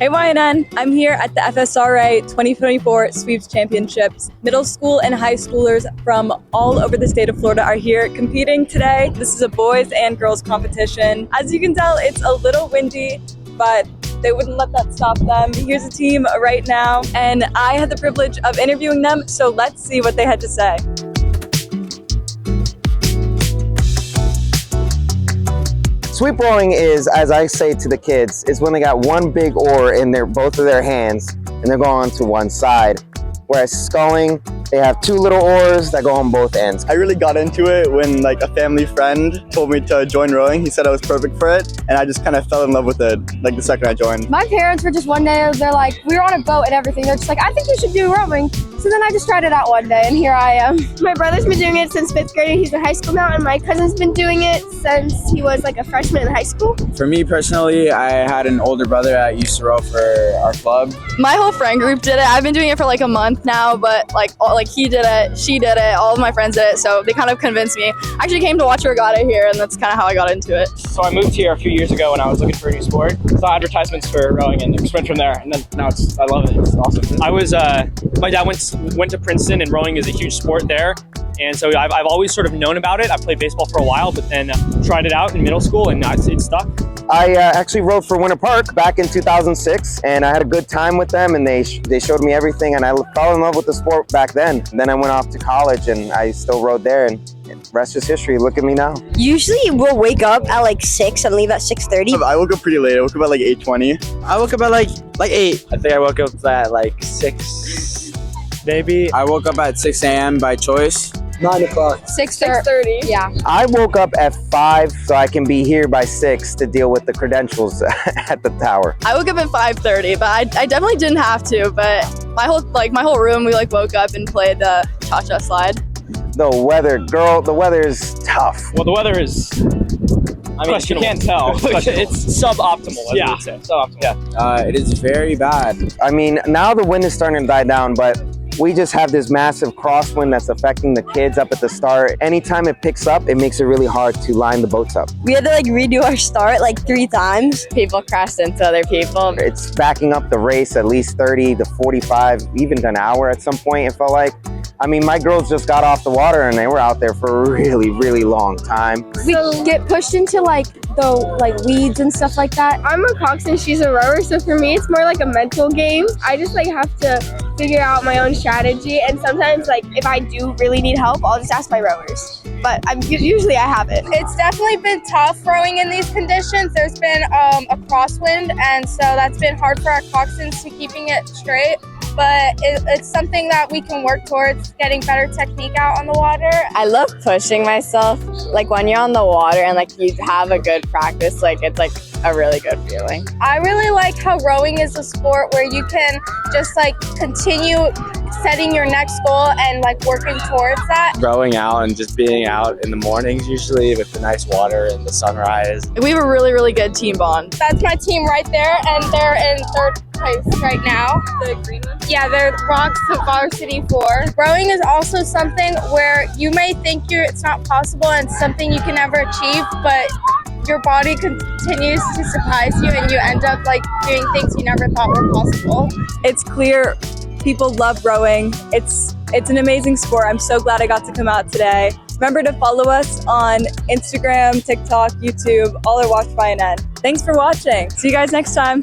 Hey YNN, I'm here at the FSRA 2024 Sweeps Championships. Middle school and high schoolers from all over the state of Florida are here competing today. This is a boys and girls competition. As you can tell, it's a little windy, but they wouldn't let that stop them. Here's a team right now, and I had the privilege of interviewing them, so let's see what they had to say. Sweep rowing is, as I say to the kids, is when they got one big oar in both of their hands and they're going to one side. Whereas sculling, they have two little oars that go on both ends. I really got into it when a family friend told me to join rowing. He said I was perfect for it, and I just kind of fell in love with it the second I joined. My parents were just one day, they're like, we were on a boat and everything. They're just like, I think you should do rowing. So then I just tried it out one day, and here I am. My brother's been doing it since 5th grade. He's in high school now, and my cousin's been doing it since he was a freshman in high school. For me personally, I had an older brother that used to row for our club. My whole friend group did it. I've been doing it for a month now, but he did it, she did it, all of my friends did it, so they kind of convinced me. I actually came to watch a regatta here, and that's kind of how I got into it. So I moved here a few years ago when I was looking for a new sport. Saw advertisements for rowing and just went from there, and then now I love it. It's awesome. My dad went to Princeton, and rowing is a huge sport there. And so I've always sort of known about it. I played baseball for a while, but then tried it out in middle school, and it stuck. I actually rowed for Winter Park back in 2006, and I had a good time with them, and they showed me everything, and I fell in love with the sport back then. And then I went off to college, and I still rowed there, and the rest is history. Look at me now. Usually we'll wake up at 6 and leave at 6:30. I woke up pretty late. I woke up at 8:20. I woke up at 8. I think I woke up at 6, maybe. I woke up at 6 a.m. by choice. 9 o'clock. 6:30. Yeah. I woke up at 5 so I can be here by 6 to deal with the credentials at the tower. I woke up at 5:30, but I definitely didn't have to, but my whole room, we woke up and played the cha-cha slide. The weather is tough. Well, the weather is, you can't tell. It's suboptimal, I would say. Suboptimal. Yeah. It is very bad. I mean, now the wind is starting to die down, but we just have this massive crosswind that's affecting the kids up at the start. Anytime it picks up, it makes it really hard to line the boats up. We had to redo our start 3 times. People crashed into other people. It's backing up the race at least 30 to 45, even an hour at some point, it felt like. I mean, my girls just got off the water and they were out there for a really, really long time. We get pushed into the weeds and stuff like that. I'm a coxswain, she's a rower, so for me it's more like a mental game. I just have to figure out my own strategy, and sometimes if I do really need help, I'll just ask my rowers. But usually I have it. It's definitely been tough rowing in these conditions. There's been a crosswind, and so that's been hard for our coxswains to keeping it straight. But it's something that we can work towards, getting better technique out on the water. I love pushing myself. When you're on the water and you have a good practice, it's a really good feeling. I really like how rowing is a sport where you can just continue setting your next goal and working towards that. Rowing out and just being out in the mornings usually with the nice water and the sunrise. We have a really, really good team bond. That's my team right there, and they're in 3rd place right now. The green one? Yeah, they're Rocks of Varsity 4. Rowing is also something where you may think it's not possible and something you can never achieve, but your body continues to surprise you and you end up doing things you never thought were possible. It's clear people love rowing. It's an amazing sport. I'm so glad I got to come out today. Remember to follow us on Instagram, TikTok, YouTube, all or watch YNN. Thanks for watching. See you guys next time.